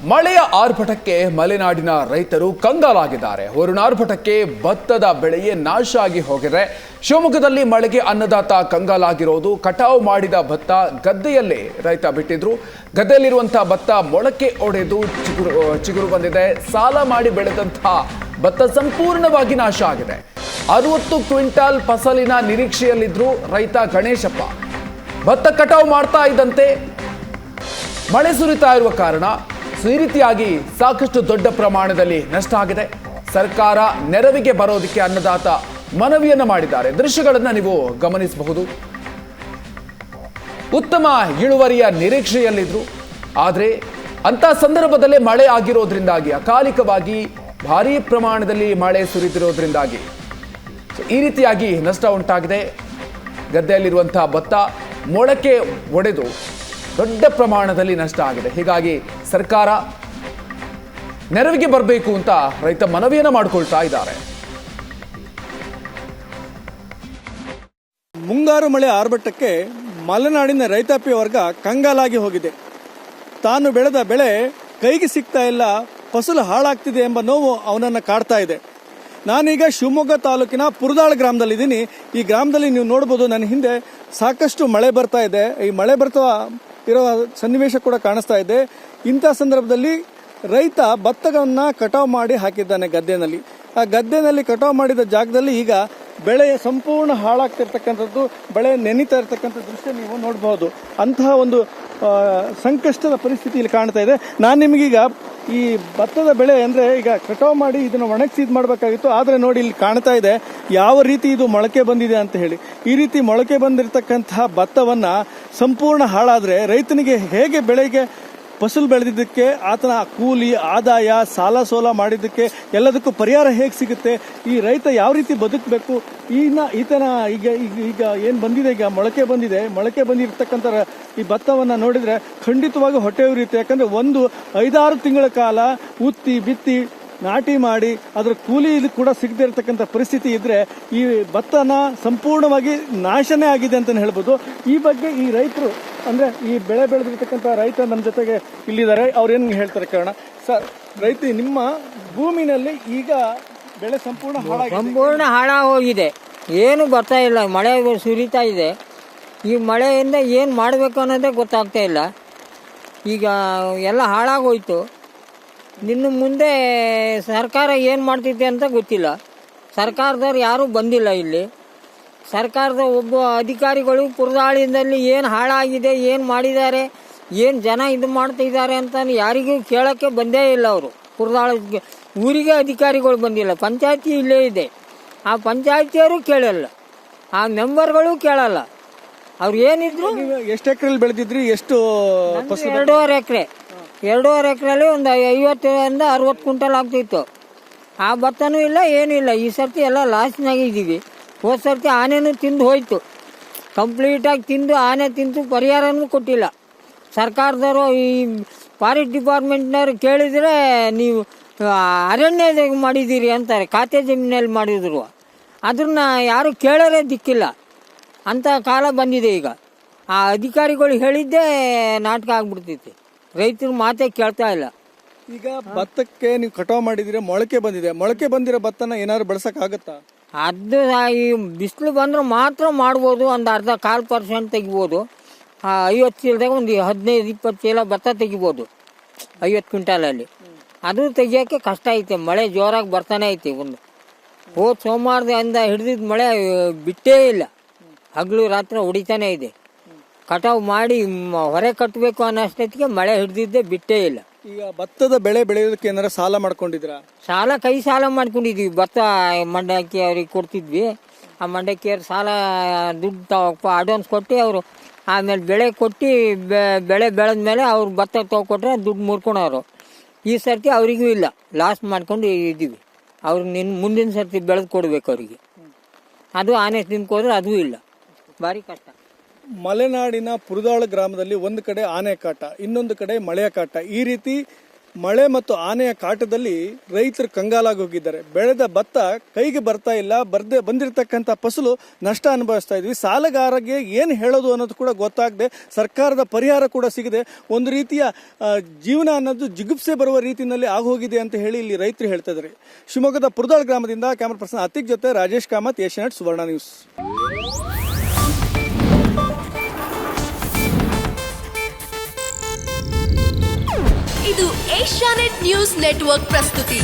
ಮಳೆಯ ಆರ್ಭಟಕ್ಕೆ ಮಲೆನಾಡಿನ ರೈತರು ಕಂಗಾಲಾಗಿದ್ದಾರೆ. ಹೊರನಾರ್ಭಟಕ್ಕೆ ಭತ್ತದ ಬೆಳೆಯೇ ನಾಶ ಆಗಿ ಹೋಗಿದೆ. ಶಿವಮೊಗ್ಗದಲ್ಲಿ ಮಳೆಗೆ ಅನ್ನದಾತ ಕಂಗಾಲಾಗಿರೋದು. ಕಟಾವು ಮಾಡಿದ ಭತ್ತ ಗದ್ದೆಯಲ್ಲೇ ರೈತ ಬಿಟ್ಟಿದ್ರು. ಗದ್ದೆಯಲ್ಲಿರುವಂತಹ ಭತ್ತ ಮೊಳಕೆ ಒಡೆದು ಚಿಗುರು ಬಂದಿದೆ. ಸಾಲ ಮಾಡಿ ಬೆಳೆದಂತಹ ಭತ್ತ ಸಂಪೂರ್ಣವಾಗಿ ನಾಶ ಆಗಿದೆ. 60 ಕ್ವಿಂಟಾಲ್ ಫಸಲಿನ ನಿರೀಕ್ಷೆಯಲ್ಲಿದ್ರು ರೈತ ಗಣೇಶಪ್ಪ. ಭತ್ತ ಕಟಾವು ಮಾಡ್ತಾ ಇದ್ದಂತೆ ಮಳೆ ಸುರಿತಾ ಇರುವ ಕಾರಣ ಈ ರೀತಿಯಾಗಿ ಸಾಕಷ್ಟು ದೊಡ್ಡ ಪ್ರಮಾಣದಲ್ಲಿ ನಷ್ಟ ಆಗಿದೆ. ಸರ್ಕಾರ ನೆರವಿಗೆ ಬರೋದಕ್ಕೆ ಅನ್ನದಾತ ಮನವಿಯನ್ನ ಮಾಡಿದ್ದಾರೆ. ದೃಶ್ಯಗಳನ್ನು ನೀವು ಗಮನಿಸಬಹುದು. ಉತ್ತಮ ಇಳುವರಿಯ ನಿರೀಕ್ಷೆಯಲ್ಲಿದ್ರು. ಆದರೆ ಅಂತ ಸಂದರ್ಭದಲ್ಲೇ ಮಳೆ ಆಗಿರೋದ್ರಿಂದಾಗಿ ಅಕಾಲಿಕವಾಗಿ ಭಾರೀ ಪ್ರಮಾಣದಲ್ಲಿ ಮಳೆ ಸುರಿದಿರೋದ್ರಿಂದಾಗಿ ಈ ರೀತಿಯಾಗಿ ನಷ್ಟ ಉಂಟಾಗಿದೆ. ಗದ್ದೆಯಲ್ಲಿರುವಂತಹ ಭತ್ತ ಮೊಳಕೆ ಒಡೆದು ದೊಡ್ಡ ಪ್ರಮಾಣದಲ್ಲಿ ನಷ್ಟ ಆಗಿದೆ. ಹೀಗಾಗಿ ಸರ್ಕಾರ ನೆರವಿಗೆ ಬರಬೇಕು ಅಂತ ರೈತ ಮನವಿಯನ್ನು ಮಾಡಿಕೊಳ್ತಾ ಇದ್ದಾರೆ. ಮುಂಗಾರು ಮಳೆ ಆರ್ಭಟಕ್ಕೆ ಮಲೆನಾಡಿನ ರೈತಾಪಿ ವರ್ಗ ಕಂಗಾಲಾಗಿ ಹೋಗಿದೆ. ತಾನು ಬೆಳೆದ ಬೆಳೆ ಕೈಗೆ ಸಿಗ್ತಾ ಇಲ್ಲ, ಫಸಲು ಹಾಳಾಗ್ತಿದೆ ಎಂಬ ನೋವು ಅವನನ್ನು ಕಾಡ್ತಾ ಇದೆ. ನಾನೀಗ ಶಿವಮೊಗ್ಗ ತಾಲೂಕಿನ ಪುರದಾಳ ಗ್ರಾಮದಲ್ಲಿದ್ದೀನಿ. ಈ ಗ್ರಾಮದಲ್ಲಿ ನೀವು ನೋಡ್ಬೋದು, ನನ್ನ ಹಿಂದೆ ಸಾಕಷ್ಟು ಮಳೆ ಬರ್ತಾ ಇದೆ. ಈ ಮಳೆ ಬರ್ತಾ ಇರೋ ಸನ್ನಿವೇಶ ಕೂಡ ಕಾಣಿಸ್ತಾ ಇದೆ. ಇಂಥ ಸಂದರ್ಭದಲ್ಲಿ ರೈತ ಭತ್ತಗಳನ್ನ ಕಟಾವು ಮಾಡಿ ಹಾಕಿದ್ದಾನೆ ಗದ್ದೆನಲ್ಲಿ. ಆ ಗದ್ದೆನಲ್ಲಿ ಕಟಾವು ಮಾಡಿದ ಜಾಗದಲ್ಲಿ ಈಗ ಬೆಳೆ ಸಂಪೂರ್ಣ ಹಾಳಾಗ್ತಿರ್ತಕ್ಕಂಥದ್ದು, ಬೆಳೆ ನೆನೀತಾ ಇರ್ತಕ್ಕಂಥ ದೃಶ್ಯ ನೀವು ನೋಡಬಹುದು. ಅಂತಹ ಒಂದು ಸಂಕಷ್ಟದ ಪರಿಸ್ಥಿತಿ ಇಲ್ಲಿ ಕಾಣ್ತಾ ಇದೆ. ನಾನು ನಿಮಗೀಗ ಈ ಭತ್ತದ ಬೆಳೆ ಅಂದ್ರೆ ಈಗ ಕಟಾವು ಮಾಡಿ ಇದನ್ನು ಒಣಗಿಸಿ ಇದು ಮಾಡಬೇಕಾಗಿತ್ತು. ಆದರೆ ನೋಡಿ ಇಲ್ಲಿ ಕಾಣ್ತಾ ಇದೆ ಯಾವ ರೀತಿ ಇದು ಮೊಳಕೆ ಬಂದಿದೆ ಅಂತ ಹೇಳಿ. ಈ ರೀತಿ ಮೊಳಕೆ ಬಂದಿರತಕ್ಕಂತಹ ಭತ್ತವನ್ನ ಸಂಪೂರ್ಣ ಹಾಳಾದ್ರೆ ರೈತನಿಗೆ ಹೇಗೆ ಬೆಳೆಗೆ ಫಸಲು ಬೆಳೆದಿದ್ದಕ್ಕೆ ಆತನ ಕೂಲಿ, ಆದಾಯ, ಸಾಲ ಸೋಲ ಮಾಡಿದ್ದಕ್ಕೆ ಎಲ್ಲದಕ್ಕೂ ಪರಿಹಾರ ಹೇಗೆ ಸಿಗುತ್ತೆ? ಈ ರೈತ ಯಾವ ರೀತಿ ಬದುಕಬೇಕು? ಈತನ ಈಗ ಈಗ ಏನು ಬಂದಿದೆ, ಈಗ ಮೊಳಕೆ ಬಂದಿರತಕ್ಕಂಥ ಈ ಭತ್ತವನ್ನ ನೋಡಿದ್ರೆ ಖಂಡಿತವಾಗಿ ಹೊಟ್ಟೆ ಉರಿಯುತ್ತೆ. ಯಾಕಂದ್ರೆ 5-6 ತಿಂಗಳ ಕಾಲ ಉತ್ತಿ ಬಿತ್ತಿ ನಾಟಿ ಮಾಡಿ ಅದರ ಕೂಲಿ ಕೂಡ ಸಿಗದೆ ಇರತಕ್ಕಂಥ ಪರಿಸ್ಥಿತಿ ಇದ್ರೆ ಈ ಭತ್ತನ ಸಂಪೂರ್ಣವಾಗಿ ನಾಶನೇ ಆಗಿದೆ ಅಂತ ಹೇಳ್ಬೋದು. ಈ ಬಗ್ಗೆ ಈ ರೈತರು ಅಂದ್ರೆ ಈ ಬೆಳೆ ಬೆಳೆದಿರ್ತಕ್ಕಂಥ ರೈತ ನಮ್ಮ ಜೊತೆಗೆ ಇಲ್ಲಿದ್ದಾರೆ. ಅವ್ರೇನು ಹೇಳ್ತಾರೆ ಕಾರಣ. ಸರ್, ರೈತ ನಿಮ್ಮ ಭೂಮಿನಲ್ಲಿ ಈಗ ಬೆಳೆ ಸಂಪೂರ್ಣ ಹಾಳಾಗೋಗಿದೆ. ಏನು ಬರ್ತಾ ಇಲ್ಲ, ಮಳೆ ಸುರಿತಾ ಇದೆ. ಈ ಮಳೆಯಿಂದ ಏನು ಮಾಡಬೇಕು ಅನ್ನೋದೇ ಗೊತ್ತಾಗ್ತಾ ಇಲ್ಲ. ಈಗ ಎಲ್ಲ ಹಾಳಾಗೋಯ್ತು. ನಿನ್ನ ಮುಂದೆ ಸರ್ಕಾರ ಏನು ಮಾಡ್ತಿದ್ದೆ ಅಂತ ಗೊತ್ತಿಲ್ಲ. ಸರ್ಕಾರದವ್ರು ಯಾರೂ ಬಂದಿಲ್ಲ ಇಲ್ಲಿ. ಸರ್ಕಾರದ ಒಬ್ಬ ಅಧಿಕಾರಿಗಳು ಪುರದಾಳಿಂದಲ್ಲಿ ಏನು ಹಾಳಾಗಿದೆ, ಏನು ಮಾಡಿದ್ದಾರೆ, ಏನು ಜನ ಇದು ಮಾಡ್ತಿದ್ದಾರೆ ಅಂತ ಯಾರಿಗೂ ಕೇಳೋಕ್ಕೆ ಬಂದೇ ಇಲ್ಲ. ಅವರು ಪುರದಾಳ ಊರಿಗೆ ಅಧಿಕಾರಿಗಳು ಬಂದಿಲ್ಲ. ಪಂಚಾಯತಿ ಇಲ್ಲೇ ಇದೆ. ಆ ಪಂಚಾಯತಿಯವರು ಕೇಳಲ್ಲ, ಆ ಮೆಂಬರ್ಗಳು ಕೇಳಲ್ಲ. ಅವ್ರು ಏನಿದ್ರು ಎಷ್ಟು ಎಕರೆಯಲ್ಲಿ ಬೆಳೆದಿದ್ರಿ? ಎಷ್ಟು? 2.5 ಎಕರೆ. 2.5 ಎಕರೆಯಲ್ಲಿ ಒಂದು 50ರಿಂದ 60 ಕ್ವಿಂಟಲ್ ಆಗ್ತಿತ್ತು. ಆ ಭತ್ತನೂ ಇಲ್ಲ, ಏನೂ ಇಲ್ಲ. ಈ ಸರ್ತಿ ಎಲ್ಲ ಲಾಸ್ನಾಗಿದ್ದೀವಿ. ಹೋದ ಸರ್ತಿ ಆನೆನೂ ತಿಂದು ಹೋಯ್ತು. ಕಂಪ್ಲೀಟಾಗಿ ತಿಂದು ಆನೆ ತಿಂದು ಪರಿಹಾರನೂ ಕೊಟ್ಟಿಲ್ಲ. ಸರ್ಕಾರದವರು ಈ ಫಾರೆಸ್ಟ್ ಡಿಪಾರ್ಟ್ಮೆಂಟ್ನವ್ರು ಕೇಳಿದರೆ ನೀವು ಅರಣ್ಯ ಮಾಡಿದ್ದೀರಿ ಅಂತಾರೆ. ಖಾತೆ ಜಮೀನಲ್ಲಿ ಮಾಡಿದ್ರು ಅದನ್ನ ಯಾರು ಕೇಳೋರೇ ದಿಕ್ಕಿಲ್ಲ ಅಂತ ಕಾಲ ಬಂದಿದೆ ಈಗ. ಆ ಅಧಿಕಾರಿಗಳು ಹೇಳಿದ್ದೇ ನಾಟಕ ಆಗ್ಬಿಡ್ತೈತಿ. ರೈತರು ಮಾತೇ ಕೇಳ್ತಾ ಇಲ್ಲ. ಈಗ ಭತ್ತಕ್ಕೆ ನೀವು ಕಟಾವು ಮಾಡಿದ್ರೆ ಮೊಳಕೆ ಬಂದಿದೆ. ಮೊಳಕೆ ಬಂದಿರೋ ಭತ್ತನ ಏನಾದ್ರು ಬಳಸಕ್ಕಾಗತ್ತಾ? ಅದು ಈ ಬಿಸಿಲು ಬಂದ್ರೆ ಮಾತ್ರ ಮಾಡ್ಬೋದು. ಒಂದು 1/4% ತೆಗಿಬೋದು. 50 ಚೀಲದಾಗ ಒಂದು 15-20 ಚೀಲ ಭತ್ತ ತೆಗಿಬೋದು 50 ಕ್ವಿಂಟಾಲಲ್ಲಿ. ಅದು ತೆಗಿಯೋಕ್ಕೆ ಕಷ್ಟ ಐತೆ. ಮಳೆ ಜೋರಾಗಿ ಬರ್ತಾನೆ ಐತಿ. ಹೋದ ಸೋಮವಾರದಿಂದ ಹಿಡಿದಿದ್ದ ಮಳೆ ಬಿಟ್ಟೇ ಇಲ್ಲ. ಹಗಲು ರಾತ್ರಿ ಹೊಡಿತಾನೆ ಇದೆ. ಕಟಾವು ಮಾಡಿ ಹೊರೆ ಕಟ್ಟಬೇಕು ಅನ್ನೋಷ್ಟೊತ್ತಿಗೆ ಮಳೆ ಹಿಡಿದಿದ್ದೆ ಬಿಟ್ಟೇ ಇಲ್ಲ. ಈಗ ಭತ್ತದ ಬೆಳೆ ಬೆಳೆಯೋದಕ್ಕೆ ಏನಾರ ಸಾಲ ಮಾಡ್ಕೊಂಡಿದ್ದೀರಾ? ಕೈ ಸಾಲ ಮಾಡ್ಕೊಂಡಿದ್ವಿ. ಭತ್ತ ಮಂಡಕ್ಕಿ ಅವ್ರಿಗೆ ಕೊಡ್ತಿದ್ವಿ. ಆ ಮಂಡಕ್ಕಿಯವ್ರು ಸಾಲ ದುಡ್ಡು ಅಡ್ವಾನ್ಸ್ ಕೊಟ್ಟು ಅವರು ಆಮೇಲೆ ಬೆಳೆ ಕೊಟ್ಟು ಬೆಳೆ ಬೆಳೆದ್ಮೇಲೆ ಅವ್ರು ಭತ್ತ ತೊಗೊಟ್ರೆ ದುಡ್ಡು ಮುರ್ಕೊಳೋರು. ಈ ಸರ್ತಿ ಅವರಿಗೂ ಇಲ್ಲ, ಲಾಸ್ ಮಾಡ್ಕೊಂಡು ಇದ್ದೀವಿ. ಅವ್ರಿಗೆ ಮುಂದಿನ ಸರ್ತಿ ಬೆಳೆದು ಕೊಡ್ಬೇಕು ಅವರಿಗೆ. ಅದು ಆನೆ ತಿನ್ಕೋದ್ರೆ ಅದೂ ಇಲ್ಲ. ಭಾರಿ ಕಷ್ಟ. ಮಲೆನಾಡಿನ ಪುರದಾಳ ಗ್ರಾಮದಲ್ಲಿ ಒಂದು ಕಡೆ ಆನೆ ಕಾಟ, ಇನ್ನೊಂದು ಕಡೆ ಮಳೆಯ ಕಾಟ. ಈ ರೀತಿ ಮಳೆ ಮತ್ತು ಆನೆಯ ಕಾಟದಲ್ಲಿ ರೈತರು ಕಂಗಾಲಾಗಿ ಹೋಗಿದ್ದಾರೆ. ಬೆಳೆದ ಭತ್ತ ಕೈಗೆ ಬರ್ತಾ ಇಲ್ಲ, ಬಂದಿರತಕ್ಕಂಥ ಫಸಲು ನಷ್ಟ ಅನುಭವಿಸ್ತಾ ಇದ್ವಿ. ಸಾಲಗಾರರಿಗೆ ಏನು ಹೇಳೋದು ಅನ್ನೋದು ಕೂಡ ಗೊತ್ತಾಗದೆ, ಸರ್ಕಾರದ ಪರಿಹಾರ ಕೂಡ ಸಿಗದೆ ಒಂದು ರೀತಿಯ ಜೀವನ ಅನ್ನೋದು ಜಿಗುಪ್ಸೆ ಬರುವ ರೀತಿಯಲ್ಲಿ ಆಗೋಗಿದೆ ಅಂತ ಹೇಳಿ ಇಲ್ಲಿ ರೈತರು ಹೇಳ್ತಾ ಇದ್ದಾರೆ. ಶಿವಮೊಗ್ಗದ ಪುರದಾಳ್ ಗ್ರಾಮದಿಂದ ಕ್ಯಾಮರಾ ಪರ್ಸನ್ ಅತಿಕ್ ಜೊತೆ ರಾಜೇಶ್ ಕಾಮತ್, ಏಷ್ಯಾನೆಟ್ ಸುವರ್ಣ ನ್ಯೂಸ್. ಇದು ಏಷ್ಯಾನೆಟ್ ನ್ಯೂಸ್ ನೆಟ್ವರ್ಕ್ ಪ್ರಸ್ತುತಿ.